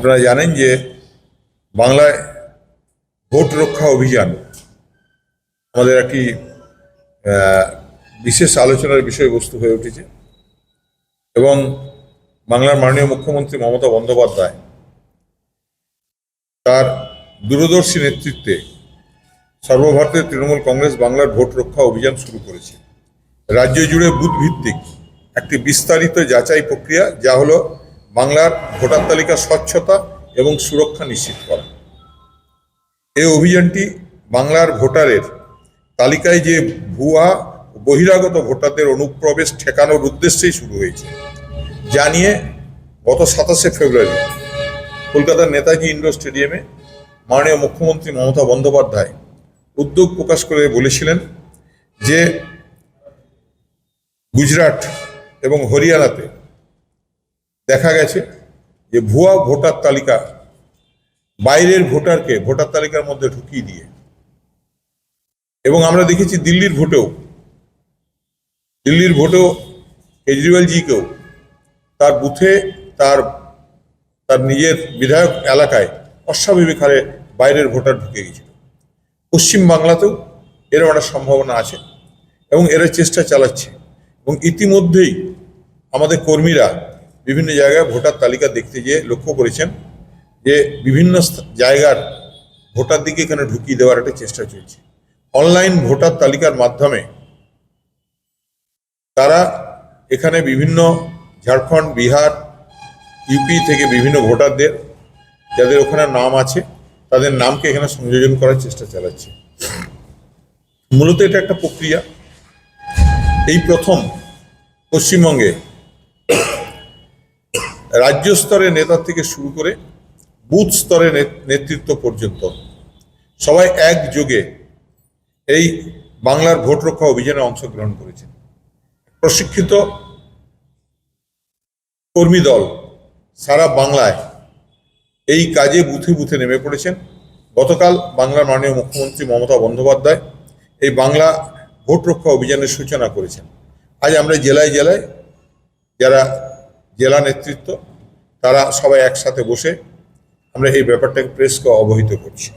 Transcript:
আপনারা জানেন যে বাংলায় ভোট রক্ষা অভিযান আমাদের একটি বিশেষ আলোচনার বিষয়বস্তু হয়ে উঠেছে এবং বাংলার মাননীয় মুখ্যমন্ত্রী মমতা বন্দ্যোপাধ্যায় তার দূরদর্শী নেতৃত্বে সর্বভারতীয় তৃণমূল কংগ্রেস বাংলার ভোট রক্ষা অভিযান শুরু করেছে। রাজ্য জুড়ে বুথ ভিত্তিক একটি বিস্তারিত যাচাই প্রক্রিয়া, যা হলো বাংলার ভোটার তালিকার স্বচ্ছতা এবং সুরক্ষা নিশ্চিত করা। এই অভিযানটি বাংলার ভোটারের তালিকায় যে ভুয়া বহিরাগত ভোটারদের অনুপ্রবেশ ঠেকানোর উদ্দেশ্যেই শুরু হয়েছে, যা নিয়ে গত 27শে ফেব্রুয়ারি কলকাতার নেতাজি ইন্ডোর স্টেডিয়ামে মাননীয় মুখ্যমন্ত্রী মমতা বন্দ্যোপাধ্যায় উদ্যোগ প্রকাশ করে বলেছিলেন যে গুজরাট এবং হরিয়ানাতে দেখা গেছে যে ভুয়া ভোটার তালিকা বাইরের ভোটারকে ভোটার তালিকার মধ্যে ঢুকিয়ে দিয়ে, এবং আমরা দেখেছি দিল্লির ভোটেও কেজরিওয়ালজিকেও তার বুথে তার নিজের বিধায়ক এলাকায় অস্বাভাবিক হারে বাইরের ভোটার ঢুকে গেছিল। পশ্চিম বাংলাতেও এরকম একটা সম্ভাবনা আছে এবং এরা চেষ্টা চালাচ্ছে, এবং ইতিমধ্যেই আমাদের কর্মীরা বিভিন্ন জায়গায় ভোটার তালিকা দেখতে গিয়ে লক্ষ্য করেছেন যে বিভিন্ন জায়গার ভোটার দিকে এখানে ঢুকিয়ে দেওয়ার একটা চেষ্টা চলছে। অনলাইন ভোটার তালিকার মাধ্যমে তারা এখানে বিভিন্ন ঝাড়খণ্ড, বিহার, ইউপি থেকে বিভিন্ন ভোটারদের যাদের ওখানে নাম আছে তাদের নামকে এখানে সংযোজন করার চেষ্টা চালাচ্ছে। মূলত এটা একটা প্রক্রিয়া। এই প্রথম পশ্চিমবঙ্গে রাজ্য স্তরের নেতা থেকে শুরু করে বুথ স্তরের নেতৃত্ব পর্যন্ত সবাই একযোগে এই বাংলার ভোট রক্ষা অভিযানে অংশগ্রহণ করেছেন। প্রশিক্ষিত কর্মী দল সারা বাংলায় এই কাজে বুথে বুথে নেমে পড়েছেন। গতকাল বাংলার মাননীয় মুখ্যমন্ত্রী মমতা বন্দ্যোপাধ্যায় এই বাংলা ভোট রক্ষা অভিযানের সূচনা করেছেন। আজ আমরা জেলায় জেলায় যারা জেলা নেতৃত্ব তারা সবাই একসাথে বসে আমরা এই ব্যাপারটাকে প্রেসকে অবহিত করছি।